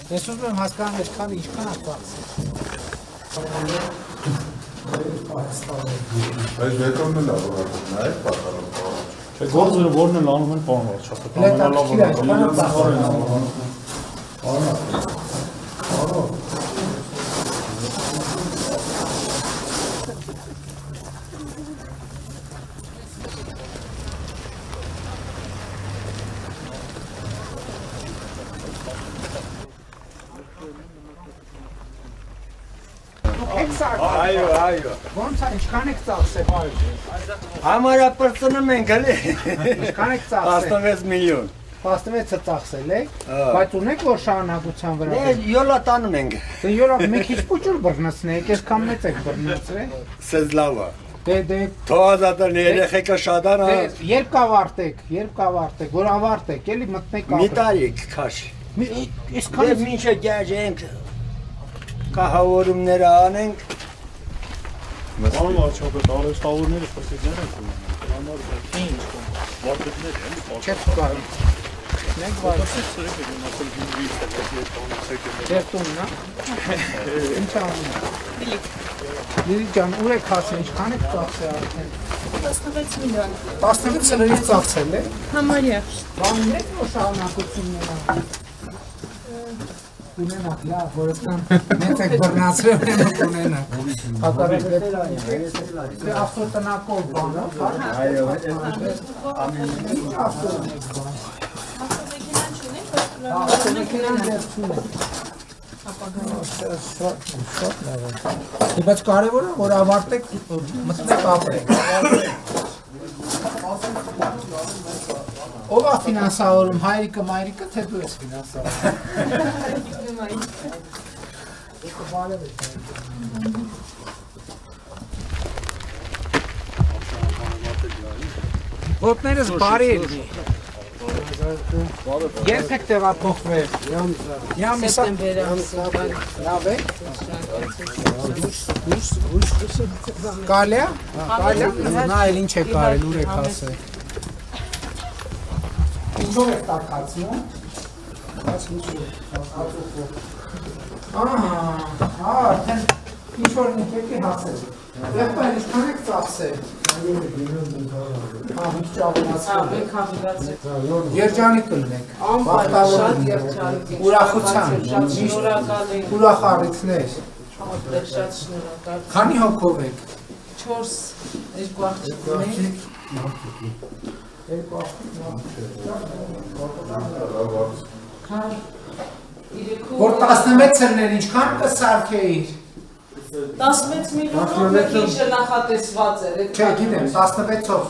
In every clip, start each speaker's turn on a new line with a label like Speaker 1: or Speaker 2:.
Speaker 1: Ես ուզում եմ հասկանալ ինչքան
Speaker 2: Այս բետոնն էլ ավորակում, նայեք պատարան պարան։
Speaker 3: Չէ, գործերը որն են անում են պարան վարչապետ,
Speaker 1: Այո։ Ոնց է, ինչքան եք ծախսել։
Speaker 4: Համարապրծնում ենք էլի։
Speaker 1: Ինչքան եք ծախսել։
Speaker 4: 16 միլիոն։
Speaker 1: 16-ը ծախսել եք, բայց ունեք որ շահանակության վրա։
Speaker 4: Յոլա տանում ենք։
Speaker 1: Դե յոլա մի քիչ փոքր բռնացնեք, այսքան մեծ եք բռնացրել։
Speaker 4: Սեզ լավ է։
Speaker 1: Դե
Speaker 4: Թողածատան երեխեքը շատան է։
Speaker 1: երբ կավարտեք, որ ավարտեք, էլի մտնեք ապրեք։
Speaker 4: Մի տարի քաշ։
Speaker 1: Այսքան
Speaker 4: մինչը գաջենք կահավորումները անենք։
Speaker 3: Պարան վարչապետ, արհեստավորները պետք է ինչ վարչապետներ են,
Speaker 1: չեք կարող։ Մենք վարչապետն Ինչ անում։ Լիլիթ ջան, ուր եք հասել, ինչքան եք ծախսել արդեն։
Speaker 5: 16 միլիոն։
Speaker 1: 16 լրիվ ծախսել է։
Speaker 5: Համարյա։
Speaker 1: Բան ունեք որ շահանակությունները։ Ունենաք, լավ, որ այդքան մեծ եք բռնացրել ունենաք։ Հակառակ դեպքում ավտոտնակով բան,
Speaker 4: Այո,
Speaker 1: ամեն ինչ ավտոմեքենան դեռ չունի։ Բայց կարևոր է, որ ավարտեք, մտնեք ապրեք։ Ով է ֆինանսավորում, հայրիկը, մայրիկը, թե դու ես ֆինանսավորում։ Ոտներս բարի են։ Երբ եք տեղափոխվել։
Speaker 5: Սեպտեմբեր
Speaker 1: Լավ է։ Կարելի է։ Նա էլ ինչ է կարել, ուր եք հասել։ Ինչով եք տակացնում։ Արդեն ինչ-որ եք հասել։ Եղբայր, ինչքան եք ծախսել։ Երջանիկ կլինեք, ուրախության, ուրախառիթներ։ Քանի հոգով եք։
Speaker 5: 4 երկու աղջիկներ։
Speaker 1: Որ 16 ծրներ ինչքան կսարքեիր։
Speaker 5: 16 միլիոնով քիչ նախատեսված էր։
Speaker 1: Չէ, գիտեմ, 16-ով։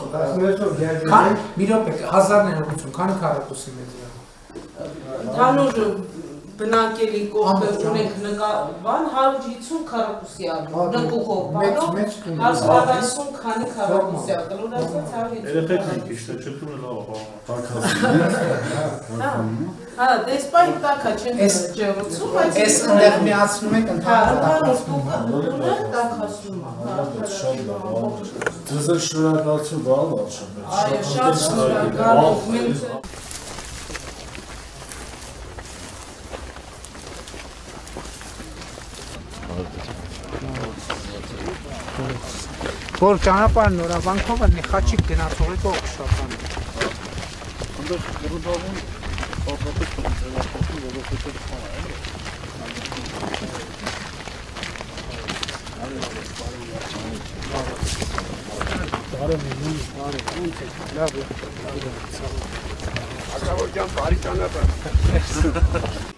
Speaker 1: Մի րոպե, 1000-ն քանի քառակուսի մետր։
Speaker 5: Ընդհանուր բնակելի կողքը ունենք նկարվան 150 քառակուսի ալու, նկուղով բանով 160 քանի քառակուսի ալու, ասած 150։
Speaker 3: Երեխեք են քիչ, թե չտունը լավ
Speaker 5: Հա, դեսպայն տակա չեն ջերուցում, բայց
Speaker 1: Այս ընդեղ միացնում եք
Speaker 5: ընդհանուր տունը տակասում է։
Speaker 2: Ձեզ էլ շնորհակալություն բան վարչապետ։
Speaker 5: Այո, շատ շնորհակալ ենք։
Speaker 1: Որ ճանապարհ նորաբանքով են խաչիկ գնացողի կողք շատան։
Speaker 3: Այնտեղ դրդավուն պատրաստել ձևակերպել որովհետև
Speaker 1: Լավ է։ Ակավոջան բարի ճանապարհ։